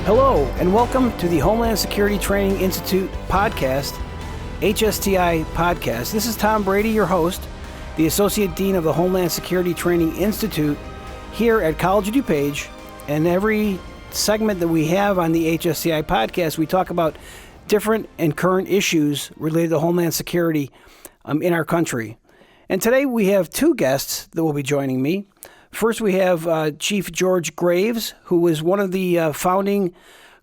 Hello, and welcome to the Homeland Security Training Institute podcast, HSTI podcast. This is Tom Brady, your host, the Associate Dean of the Homeland Security Training Institute here at College of Dupage. And every segment that we have on the HSTI podcast, we talk about different and current issues related to Homeland Security in our country. And today we have two guests that will be joining me. First, we have Chief George Graves, who was one of the founding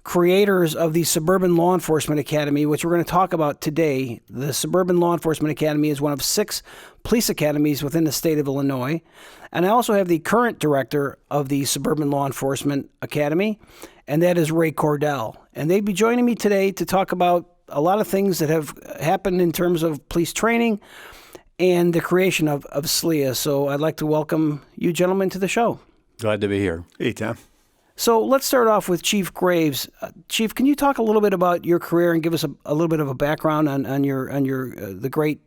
creators of the Suburban Law Enforcement Academy, which we're going to talk about today. The Suburban Law Enforcement Academy is one of 6 police academies within the state of Illinois. And I also have the current director of the Suburban Law Enforcement Academy, and that is Ray Cordell. And they'd be joining me today to talk about a lot of things that have happened in terms of police training and the creation of SLEA. So I'd like to welcome you gentlemen to the show. Glad to be here. Hey, Tom. So let's start off with Chief Graves. Chief, can you talk a little bit about your career and give us a little bit of a background on your the great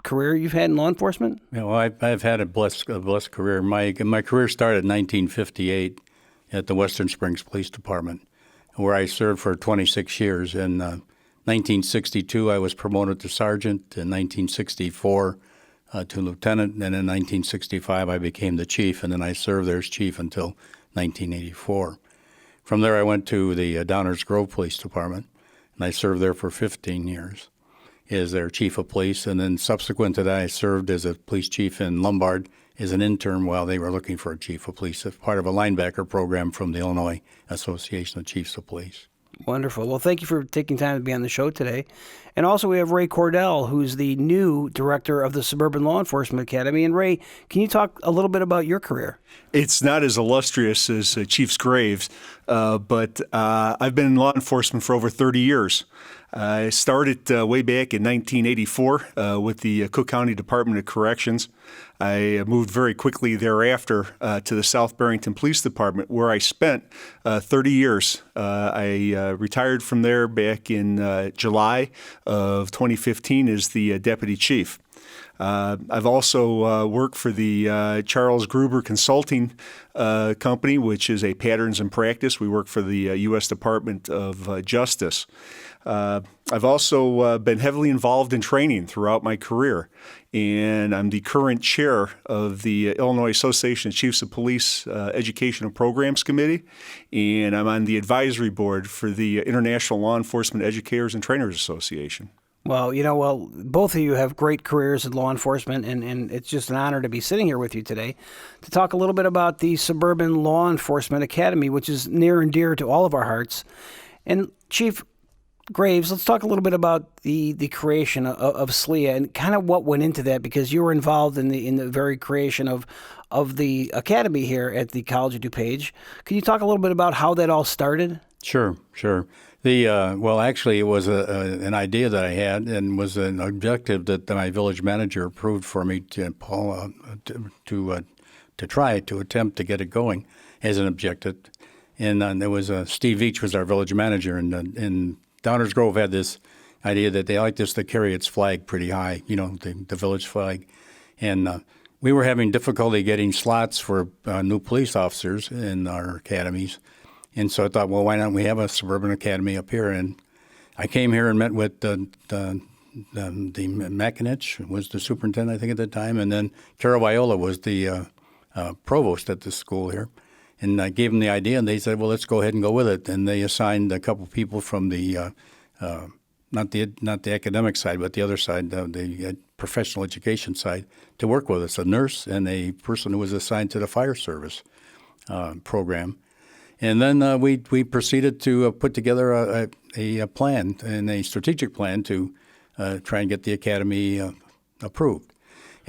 career you've had in law enforcement? Yeah, well, I've had a blessed career. My career started in 1958 at the Western Springs Police Department, where I served for 26 years. In 1962, I was promoted to sergeant. In 1964, to lieutenant. And in 1965, I became the chief, and then I served there as chief until 1984. From there, I went to the Downers Grove Police Department, and I served there for 15 years as their chief of police. And then subsequent to that, I served as a police chief in Lombard as an intern while they were looking for a chief of police as part of a linebacker program from the Illinois Association of Chiefs of Police. Wonderful. Well, thank you for taking time to be on the show today. And also we have Ray Cordell, who's the new director of the Suburban Law Enforcement Academy. And Ray, can you talk a little bit about your career? It's not as illustrious as Chief Graves, but I've been in law enforcement for over 30 years. I started way back in 1984 with the Cook County Department of Corrections. I moved very quickly thereafter to the South Barrington Police Department, where I spent 30 years. I retired from there back in July of 2015 as the deputy chief. I've also worked for the Charles Gruber Consulting Company, which is a patterns and practice. We work for the U.S. Department of Justice. I've also been heavily involved in training throughout my career, and I'm the current chair of the Illinois Association of Chiefs of Police Educational Programs Committee, and I'm on the advisory board for the International Law Enforcement Educators and Trainers Association. Well, both of you have great careers in law enforcement, and it's just an honor to be sitting here with you today to talk a little bit about the Suburban Law Enforcement Academy, which is near and dear to all of our hearts. And Chief Graves, let's talk a little bit about the creation of SLEA and kind of what went into that, because you were involved in the very creation of the academy here at the College of Dupage. Can you talk a little bit about how that all started? Sure. Actually, it was an idea that I had and was an objective that my village manager approved for me to try to attempt to get it going as an objective. And there was Steve Veach was our village manager, and Downers Grove had this idea that they liked us to carry its flag pretty high, the village flag. And we were having difficulty getting slots for new police officers in our academies. And so I thought, well, why don't we have a suburban academy up here? And I came here and met with the Makinich, was the superintendent, I think, at the time. And then Carol Viola was the provost at the school here. And I gave them the idea, and they said, well, let's go ahead and go with it. And they assigned a couple people from the not the academic side, but the other side, the professional education side, to work with us, a nurse and a person who was assigned to the fire service program. And then we proceeded to put together a plan and a strategic plan to try and get the academy approved.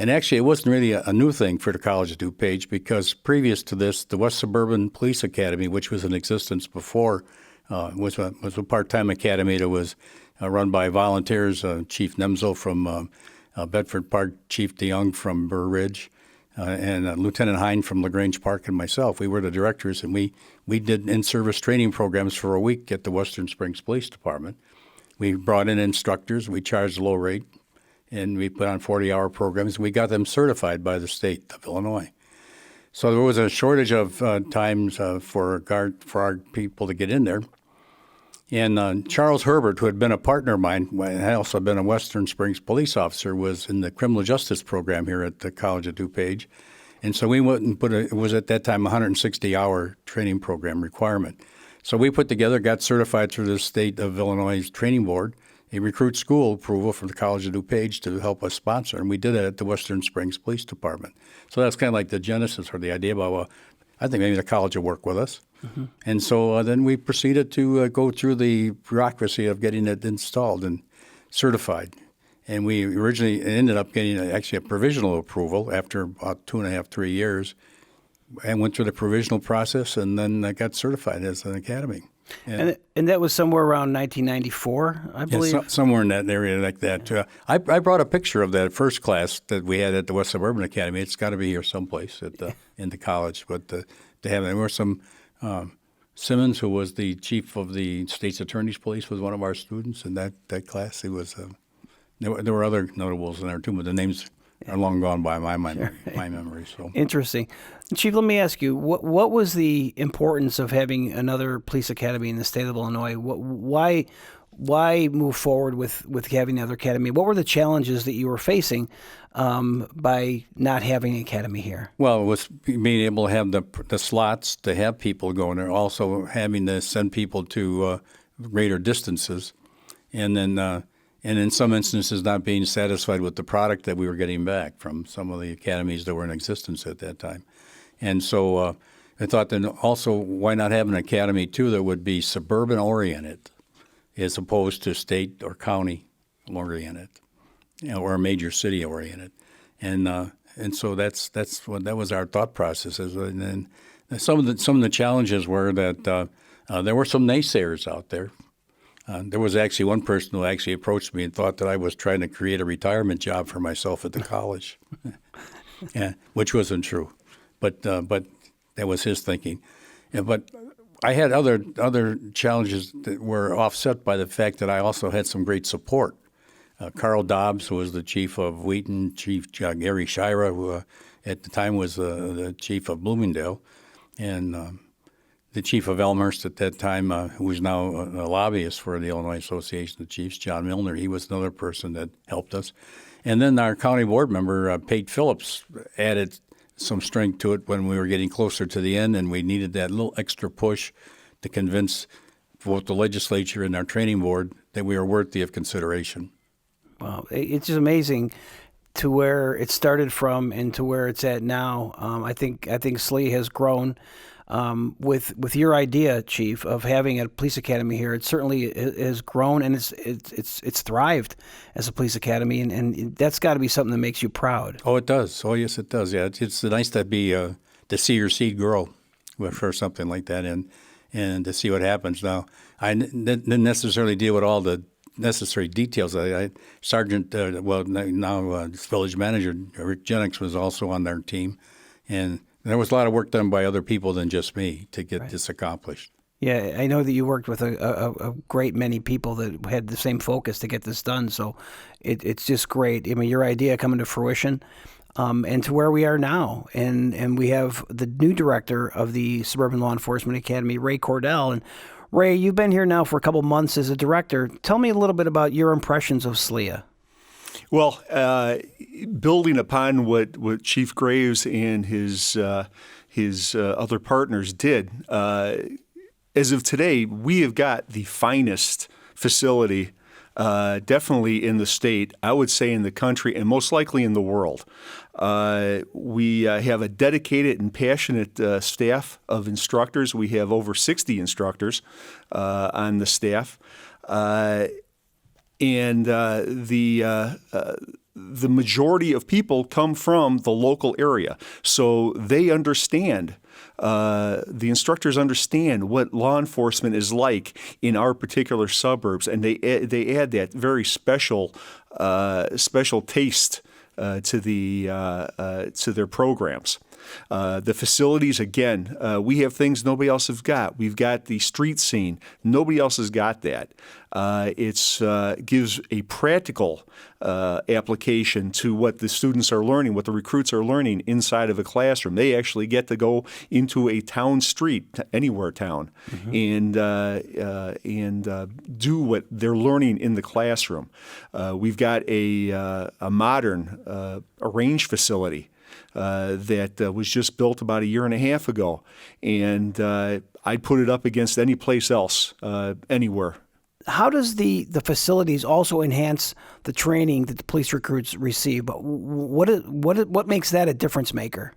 And actually, it wasn't really a new thing for the College of DuPage, because previous to this, the West Suburban Police Academy, which was in existence before, was a part-time academy that was run by volunteers, Chief Nemzo from Bedford Park, Chief DeYoung from Burr Ridge, and Lieutenant Hine from LaGrange Park, and myself. We were the directors, and we did in-service training programs for a week at the Western Springs Police Department. We brought in instructors. We charged a low rate. And we put on 40-hour programs. We got them certified by the state of Illinois. So there was a shortage of times for our people to get in there. And Charles Herbert, who had been a partner of mine, and had also been a Western Springs police officer, was in the criminal justice program here at the College of Dupage. And so we went and it was at that time a 160-hour training program requirement. So we put together, got certified through the state of Illinois Training Board, a recruit school approval from the College of DuPage to help us sponsor. And we did it at the Western Springs Police Department. So that's kind of like the genesis or the idea about, well, I think maybe the college will work with us. Mm-hmm. And so then we proceeded to go through the bureaucracy of getting it installed and certified. And we originally ended up getting actually a provisional approval after about 2.5, 3 years. And went through the provisional process and then got certified as an academy. And that was somewhere around 1994, I believe? Yeah, somewhere in that area like that. I brought a picture of that first class that we had at the West Suburban Academy. It's got to be here someplace in the college. But there were some Simmons, who was the chief of the State's Attorney's Police, was one of our students in that class. He was. There were other notables in there too, but the names are long gone by my memory. So interesting, Chief. Let me ask you, what was the importance of having another police academy in the state of Illinois? Why move forward with having another academy? What were the challenges that you were facing by not having an academy here? Well, it was being able to have the slots to have people going there, also having to send people to greater distances, and then. And in some instances, not being satisfied with the product that we were getting back from some of the academies that were in existence at that time. And so I thought then also, why not have an academy, too, that would be suburban-oriented as opposed to state or county-oriented, or major city-oriented. And so that was our thought process. And then some of the challenges were that there were some naysayers out there. There was actually one person who actually approached me and thought that I was trying to create a retirement job for myself at the college, which wasn't true. But that was his thinking. But I had other challenges that were offset by the fact that I also had some great support. Carl Dobbs, who was the chief of Wheaton, Chief Gary Shira, who at the time was the chief of Bloomingdale, and the chief of Elmhurst at that time, who was now a lobbyist for the Illinois Association of Chiefs, John Milner. He was another person that helped us. And then our county board member, Pate Phillips, added some strength to it when we were getting closer to the end, and we needed that little extra push to convince both the legislature and our training board that we were worthy of consideration. Wow. It's just amazing to where it started from and to where it's at now. I think Slee has grown. With your idea, Chief, of having a police academy here, it certainly has grown and it's thrived as a police academy, and that's got to be something that makes you proud. Oh, it does. Oh, yes, it does. Yeah, it's nice to see your seed grow for something like that, and to see what happens. Now, I didn't necessarily deal with all the necessary details. Sergeant, village manager Rick Jennings was also on their team, and there was a lot of work done by other people than just me to get this accomplished. Yeah, I know that you worked with a great many people that had the same focus to get this done, so it's just great. I mean, your idea coming to fruition, and to where we are now. And we have the new director of the Suburban Law Enforcement Academy, Ray Cordell. And Ray, you've been here now for a couple months as a director. Tell me a little bit about your impressions of SLEA. Well, building upon what Chief Graves and his other partners did, as of today, we have got the finest facility, definitely in the state, I would say in the country, and most likely in the world. We have a dedicated and passionate staff of instructors. We have over 60 instructors on the staff. And the majority of people come from the local area, so they understand. The instructors understand what law enforcement is like in our particular suburbs, and they add that very special taste to their programs. The facilities, again, we have things nobody else has got. We've got the street scene. Nobody else has got that. It gives a practical application to what the students are learning, what the recruits are learning inside of a classroom. They actually get to go into a town street, anywhere town, and do what they're learning in the classroom. We've got a modern range facility that was just built about a year and a half ago, and I'd put it up against any place else, anywhere. How does the facilities also enhance the training that the police recruits receive? But what makes that a difference maker?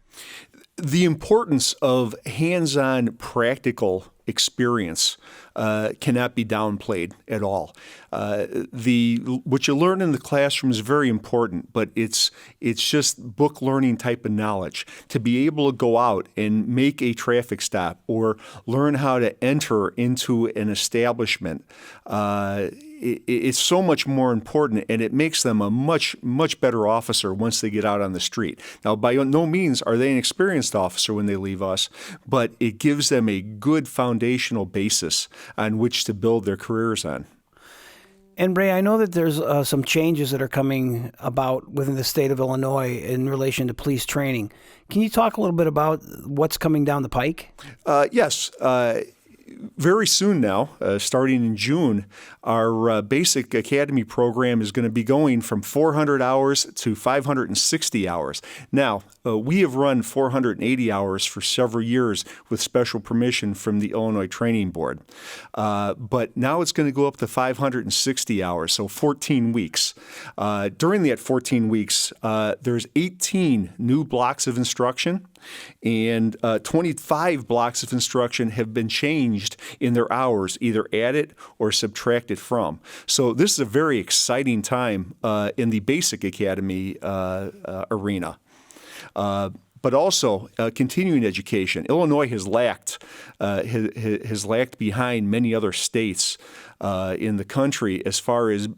The importance of hands-on practical experience cannot be downplayed at all. What you learn in the classroom is very important, but it's just book learning type of knowledge. To be able to go out and make a traffic stop or learn how to enter into an establishment, it's so much more important, and it makes them a much better officer once they get out on the street. Now, by no means are they an experienced officer when they leave us, but it gives them a good foundational basis on which to build their careers on. And Ray, I know that there's some changes that are coming about within the state of Illinois in relation to police training. Can you talk a little bit about what's coming down the pike? Yes. Very soon now, starting in June, our basic academy program is going to be going from 400 hours to 560 hours. Now, we have run 480 hours for several years with special permission from the Illinois Training Board. But now it's going to go up to 560 hours, so 14 weeks. During that 14 weeks, there's 18 new blocks of instruction, and 25 blocks of instruction have been changed in their hours, either added or subtracted from. So this is a very exciting time in the basic academy arena. But also continuing education. Illinois has lagged behind many other states in the country as far as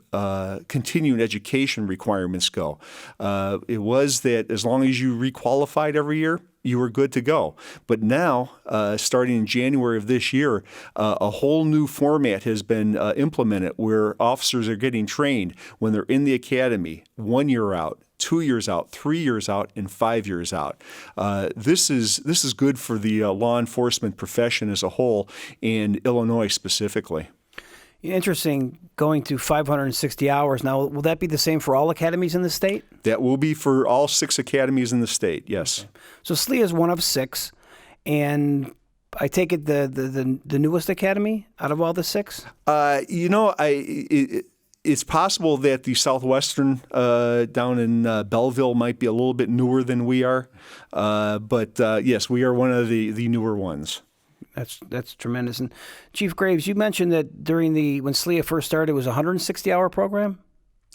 continuing education requirements go. It was that as long as you requalified every year, you were good to go. But now, starting in January of this year, a whole new format has been implemented where officers are getting trained when they're in the academy 1 year out, 2 years out, 3 years out, and 5 years out. This is good for the law enforcement profession as a whole, and Illinois specifically. Interesting, going to 560 hours. Now, will that be the same for all academies in the state? That will be for all 6 academies in the state, yes. Okay. So SLEA is one of 6, and I take it the newest academy out of all the 6? It's possible that the Southwestern down in Belleville might be a little bit newer than we are, but yes, we are one of the newer ones. That's tremendous. And Chief Graves, you mentioned that when SLEA first started, it was a 160-hour program?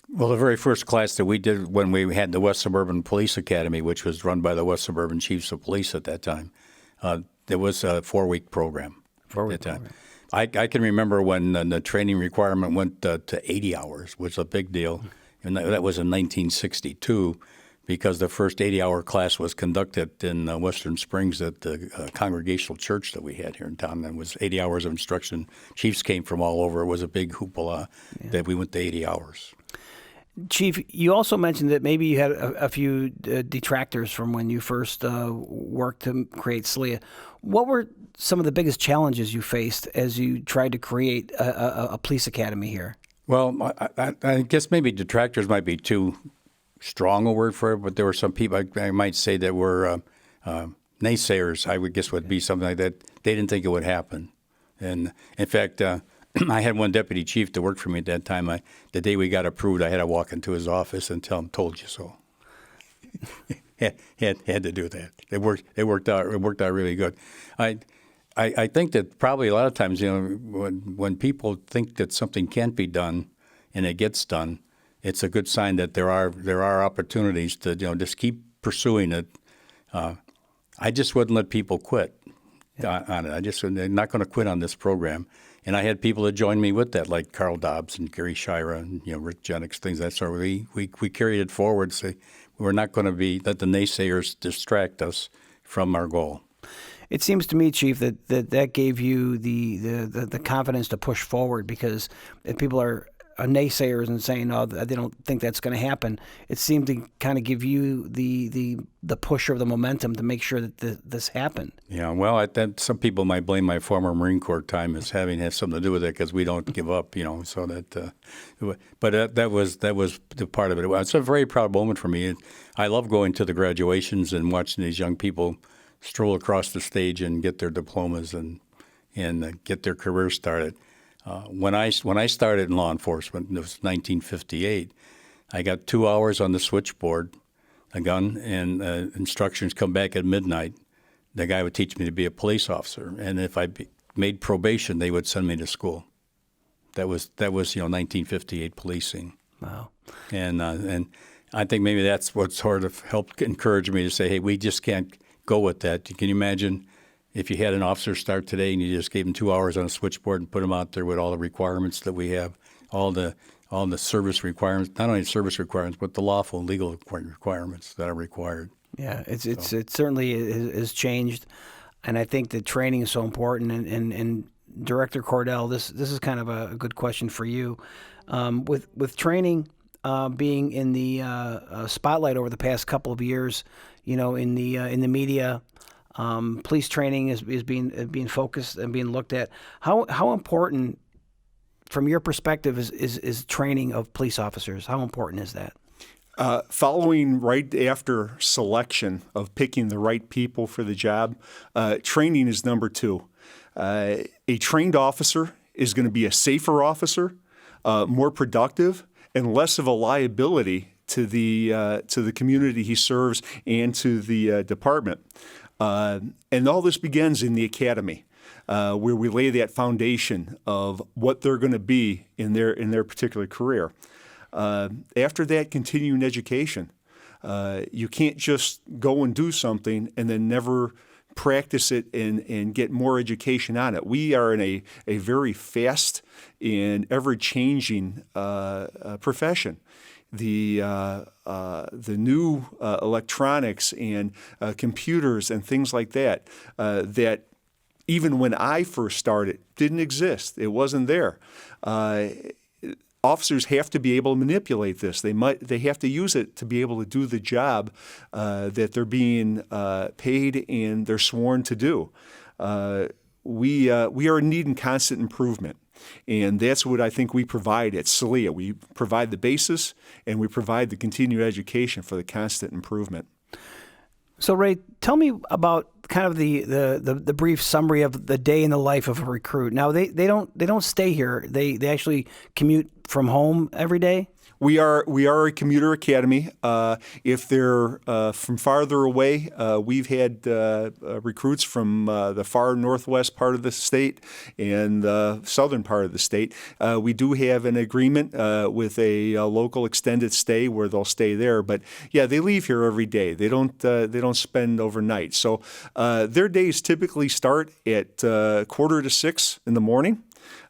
Well, the very first class that we did when we had the West Suburban Police Academy, which was run by the West Suburban Chiefs of Police at that time, there was a 4-week program at that time. I can remember when the training requirement went to 80 hours, which was a big deal, and that was in 1962. Because the first 80-hour class was conducted in Western Springs at the Congregational Church that we had here in town. And it was 80 hours of instruction. Chiefs came from all over. It was a big hoopla that we went to 80 hours. Chief, you also mentioned that maybe you had a few detractors from when you first worked to create SLEA. What were some of the biggest challenges you faced as you tried to create a police academy here? Well, I guess maybe detractors might be too strong a word for it, but there were some people I might say that were naysayers. I would guess would be something like that. They didn't think it would happen, and in fact, I had one deputy chief that worked for me at that time. The day we got approved, I had to walk into his office and tell him, "Told you so." had to do that. It worked out really good. I think that probably a lot of times, when people think that something can't be done and it gets done, it's a good sign that there are opportunities to just keep pursuing it. I just wouldn't let people quit on it. They're not going to quit on this program. And I had people that joined me with that, like Carl Dobbs and Gary Shira and Rick Jennings, things of that sort. We carried it forward. So we're not going to let the naysayers distract us from our goal. It seems to me, Chief, that gave you the confidence to push forward, because if people are naysayers and saying, "Oh, they don't think that's going to happen," it seemed to kind of give you the push or the momentum to make sure that this happened. Yeah, well, some people might blame my former Marine Corps time as having had something to do with it, because we don't give up, So that, but that was the part of it. It's a very proud moment for me. I love going to the graduations and watching these young people stroll across the stage and get their diplomas and get their careers started. When I started in law enforcement, it was 1958, I got 2 hours on the switchboard, a gun, and instructions come back at midnight. The guy would teach me to be a police officer, and if I made probation, they would send me to school. That was 1958 policing. Wow. And I think maybe that's what sort of helped encourage me to say, hey, we just can't go with that. Can you imagine if you had an officer start today and you just gave him 2 hours on a switchboard and put him out there with all the requirements that we have, all the service requirements, not only service requirements, but the lawful legal requirements that are required. Yeah, it certainly has changed, and I think that training is so important. And Director Cordell, this is kind of a good question for you. With training being in the spotlight over the past couple of years, in the media. Police training is being focused and being looked at. How important, from your perspective, is training of police officers? How important is that? Following right after selection of picking the right people for the job, training is number two. A trained officer is going to be a safer officer, more productive, and less of a liability to the community he serves and to the department. And all this begins in the academy, where we lay that foundation of what they're going to be in their particular career. After that, continuing education. You can't just go and do something and then never practice it and get more education on it. We are in a very fast and ever-changing profession. The new electronics and computers and things like that, that even when I first started didn't exist. It wasn't there. Officers have to be able to manipulate this. They have to use it to be able to do the job that they're being paid and they're sworn to do. We are needing constant improvement. And that's what I think we provide at SLEA. We provide the basis, and we provide the continued education for the constant improvement. So, Ray, tell me about kind of the brief summary of the day in the life of a recruit. Now, they don't stay here. They actually commute from home every day. We are a commuter academy. If they're from farther away, we've had recruits from the far northwest part of the state and the southern part of the state. We do have an agreement with a local extended stay where they'll stay there. But yeah, they leave here every day. They don't spend overnight. So their days typically start at 5:45 in the morning.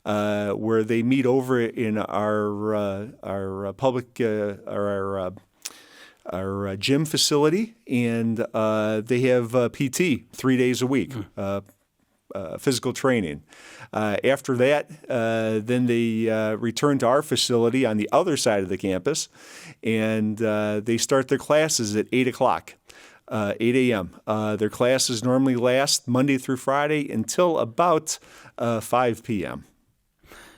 Where they meet over in our public our gym facility, and they have PT 3 days a week, physical training. After that, then they return to our facility on the other side of the campus, and they start their classes at 8 o'clock. 8 a.m. Their classes normally last Monday through Friday until about 5 p.m.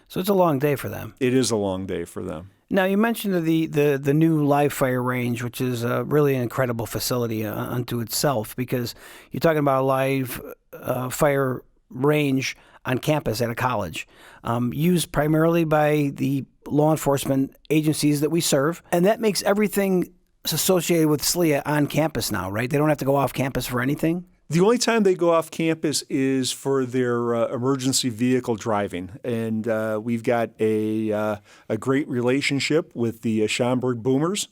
So it's a long day for them. It is a long day for them. Now, you mentioned the new live fire range, which is really an incredible facility unto itself, because you're talking about a live fire range on campus at a college, used primarily by the law enforcement agencies that we serve. And that makes everything associated with SLEA on campus now, right? They don't have to go off campus for anything? The only time they go off campus is for their emergency vehicle driving, and we've got a great relationship with the Schaumburg Boomers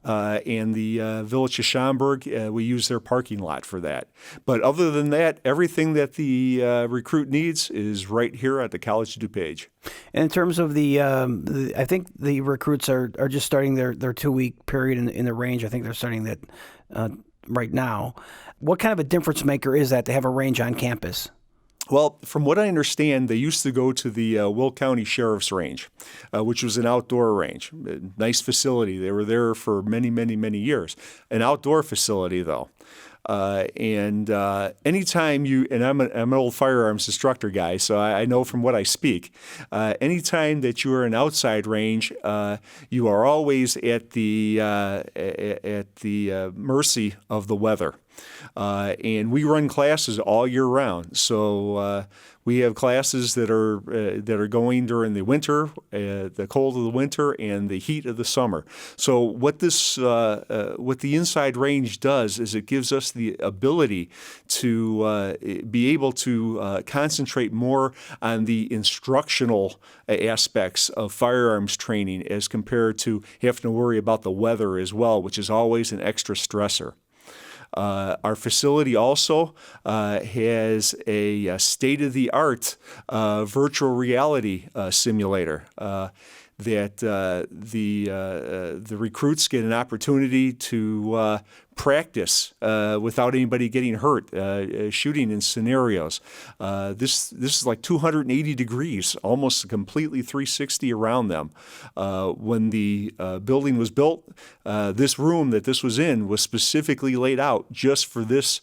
and the Village of Schaumburg. We use their parking lot for that. But other than that, everything that the recruit needs is right here at the College of Dupage. And in terms of I think the recruits are just starting their 2-week period in the range. I think they're starting that right now. What kind of a difference maker is that to have a range on campus? Well, from what I understand, they used to go to the Will County Sheriff's Range, which was an outdoor range. Nice facility. They were there for many, many, many years. An outdoor facility, though. Anytime I'm an old firearms instructor guy, so I know from what I speak. Anytime that you are an outside range, you are always at the mercy of the weather. And we run classes all year round. So we have classes that are going during the winter, the cold of the winter, and the heat of the summer. So what the inside range does is it gives us the ability to be able to concentrate more on the instructional aspects of firearms training as compared to having to worry about the weather as well, which is always an extra stressor. Our facility also has a state-of-the-art virtual reality simulator that the recruits get an opportunity to practice without anybody getting hurt, shooting in scenarios. This is like 280 degrees, almost completely 360 around them. When the building was built, this room that this was in was specifically laid out just for this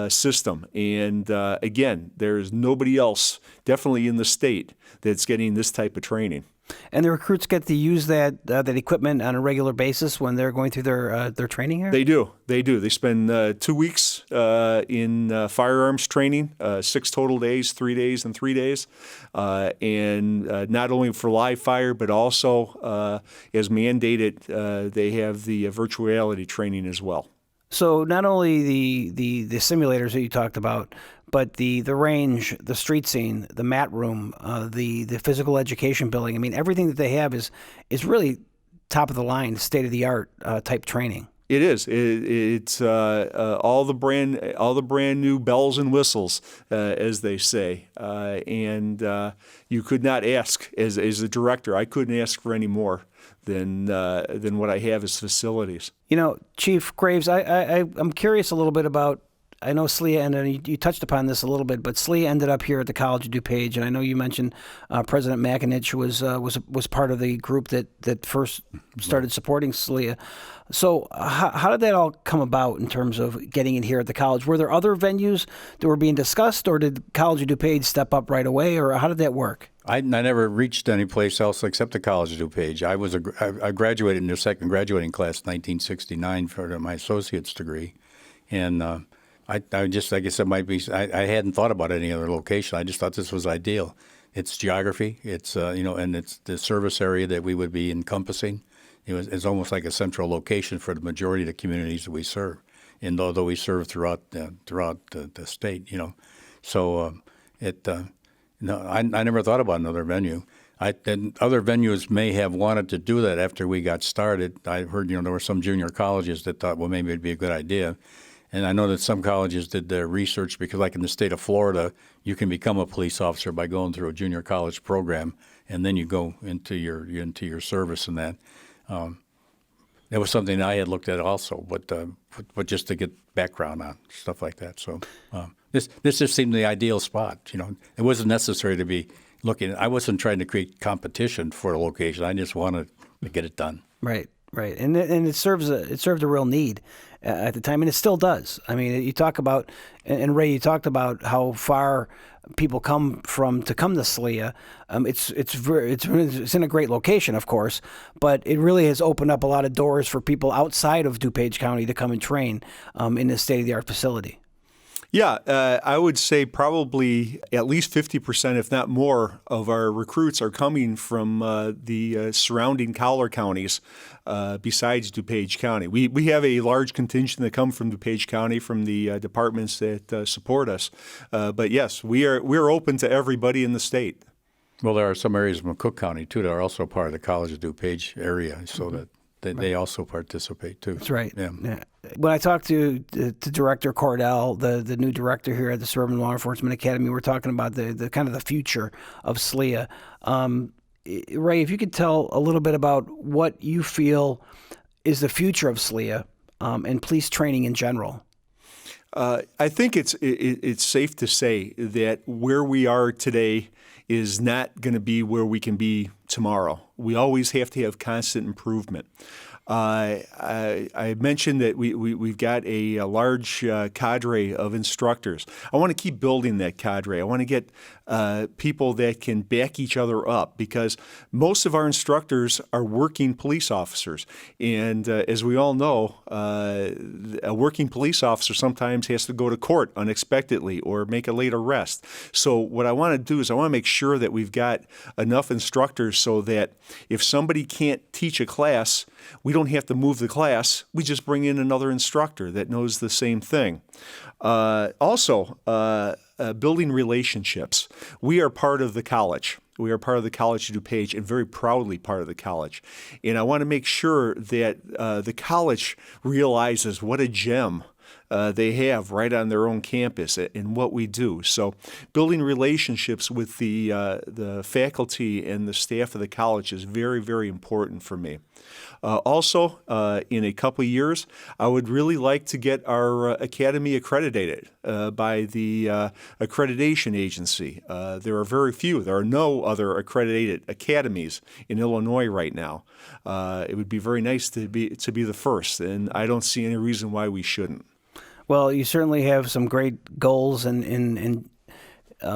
system. And again, there's nobody else, definitely in the state, that's getting this type of training. And the recruits get to use that equipment on a regular basis when they're going through their training here? They do. They spend 2 weeks in firearms training, 6 total days, 3 days and 3 days, and not only for live fire, but also, as mandated, they have the virtual reality training as well. So not only the simulators that you talked about, but the range, the street scene, the mat room, the physical education building. I mean, everything that they have is really top of the line, state of the art type training. It is. It's all the brand new bells and whistles, as they say. And you could not ask, as a director, I couldn't ask for any more than what I have as facilities. You know, Chief Graves, I'm curious a little bit about. I know SLEA, and you touched upon this a little bit, but SLEA ended up here at the College of Dupage, and I know you mentioned President McAninch was part of the group that first started supporting SLEA. So how did that all come about in terms of getting it here at the college? Were there other venues that were being discussed, or did College of Dupage step up right away, or how did that work? I never reached any place else except the College of Dupage. I graduated in the second graduating class in 1969 for my associate's degree, and I guess it might be. I hadn't thought about any other location. I just thought this was ideal. It's geography. It's and it's the service area that we would be encompassing. It's almost like a central location for the majority of the communities that we serve, and although we serve throughout the state, so I never thought about another venue. And other venues may have wanted to do that after we got started. I heard there were some junior colleges that thought, well, maybe it'd be a good idea. And I know that some colleges did their research because, like in the state of Florida, you can become a police officer by going through a junior college program, and then you go into your service and that. That was something I had looked at also, but just to get background on stuff like that. So this just seemed the ideal spot. It wasn't necessary to be looking. I wasn't trying to create competition for a location. I just wanted to get it done. Right. And it served a real need at the time, and it still does. I mean, you talk about, and Ray, you talked about how far people come to SLEA. It's in a great location, of course, but it really has opened up a lot of doors for people outside of DuPage County to come and train in this state-of-the-art facility. Yeah, I would say probably at least 50%, if not more, of our recruits are coming from the surrounding collar counties besides DuPage County. We have a large contingent that come from DuPage County from the departments that support us. But yes, we're open to everybody in the state. Well, there are some areas of Cook County, too, that are also part of the College of DuPage area, so that they also participate, too. That's right. Yeah. When I talked to Director Cordell, the new director here at the Suburban Law Enforcement Academy, we're talking about the kind of the future of SLEA. Ray, if you could tell a little bit about what you feel is the future of SLEA and police training in general? I think it's safe to say that where we are today is not going to be where we can be tomorrow. We always have to have constant improvement. I mentioned that we've got a large cadre of instructors. I want to keep building that cadre. I want to get people that can back each other up, because most of our instructors are working police officers. And as we all know, a working police officer sometimes has to go to court unexpectedly or make a late arrest. So what I want to do is I want to make sure that we've got enough instructors so that if somebody can't teach a class, we don't have to move the class. We just bring in another instructor that knows the same thing. Also, building relationships. We are part of the college. We are part of the College of Dupage, and very proudly part of the college. And I want to make sure that the college realizes what a gem they have right on their own campus in what we do. So building relationships with the faculty and the staff of the college is very, very important for me. Also, in a couple of years, I would really like to get our academy accredited by the accreditation agency. There are very few. There are no other accredited academies in Illinois right now. It would be very nice to be the first, and I don't see any reason why we shouldn't. Well, you certainly have some great goals and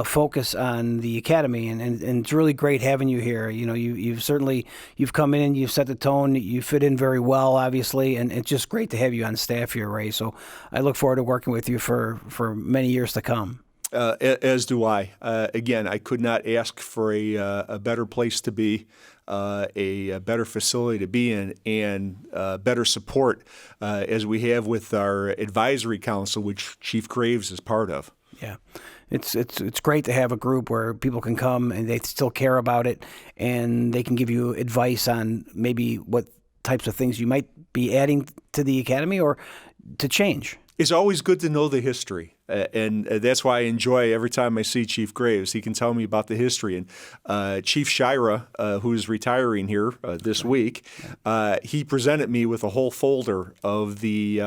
focus on the academy, and it's really great having you here. You know, you've come in, you've set the tone, you fit in very well, obviously, and it's just great to have you on staff here, Ray. So I look forward to working with you for many years to come. As do I. Again, I could not ask for a better place to be, a better facility to be in, and better support as we have with our advisory council, which Chief Graves is part of. Yeah. It's great to have a group where people can come and they still care about it, and they can give you advice on maybe what types of things you might be adding to the academy or to change. It's always good to know the history, and that's why I enjoy every time I see Chief Graves. He can tell me about the history. And Chief Shira, who's retiring here this week, he presented me with a whole folder of the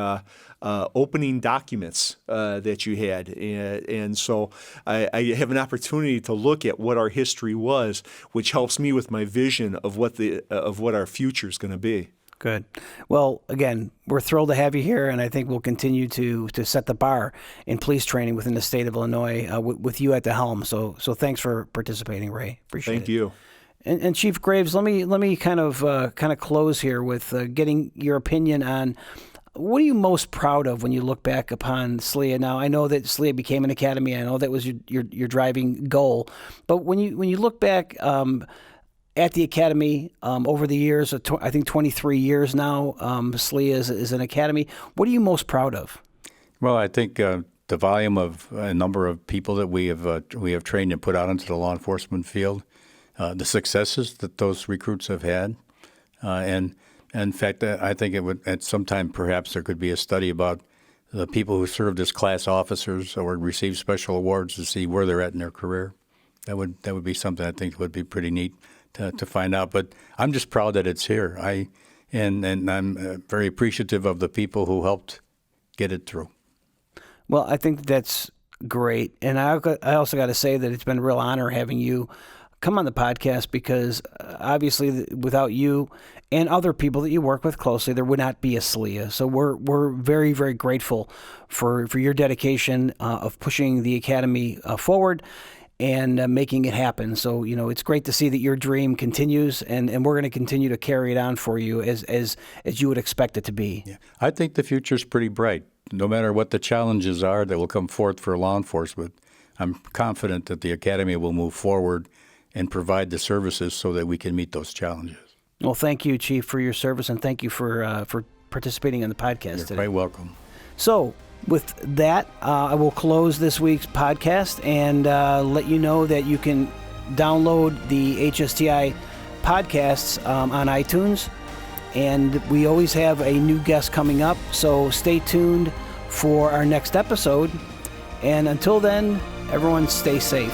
opening documents that you had, and so I have an opportunity to look at what our history was, which helps me with my vision of what our future is going to be. Good. Well, again, we're thrilled to have you here, and I think we'll continue to set the bar in police training within the state of Illinois with you at the helm. So thanks for participating, Ray. Appreciate it. Thank you. And Chief Graves, let me kind of close here with getting your opinion on what are you most proud of when you look back upon SLEA. Now, I know that SLEA became an academy. I know that was your driving goal, but when you look back at the academy over the years, I think 23 years now, SLEA is an academy. What are you most proud of? Well, I think the volume of a number of people that we have trained and put out into the law enforcement field, the successes that those recruits have had, and in fact, I think it would at some time perhaps there could be a study about the people who served as class officers or received special awards to see where they're at in their career. That would be something I think would be pretty neat to find out. But I'm just proud that it's here. And I'm very appreciative of the people who helped get it through. Well, I think that's great. And I also got to say that it's been a real honor having you come on the podcast, because obviously without you and other people that you work with closely, there would not be a SLEA. So we're very, very grateful for your dedication of pushing the academy forward and making it happen. So, it's great to see that your dream continues, and we're going to continue to carry it on for you as you would expect it to be. Yeah. I think the future's pretty bright. No matter what the challenges are that will come forth for law enforcement, I'm confident that the academy will move forward and provide the services so that we can meet those challenges. Well, thank you, Chief, for your service, and thank you for participating in the podcast today. You're quite welcome. So, with that, I will close this week's podcast and let you know that you can download the HSTI podcasts on iTunes. And we always have a new guest coming up, so stay tuned for our next episode. And until then, everyone stay safe.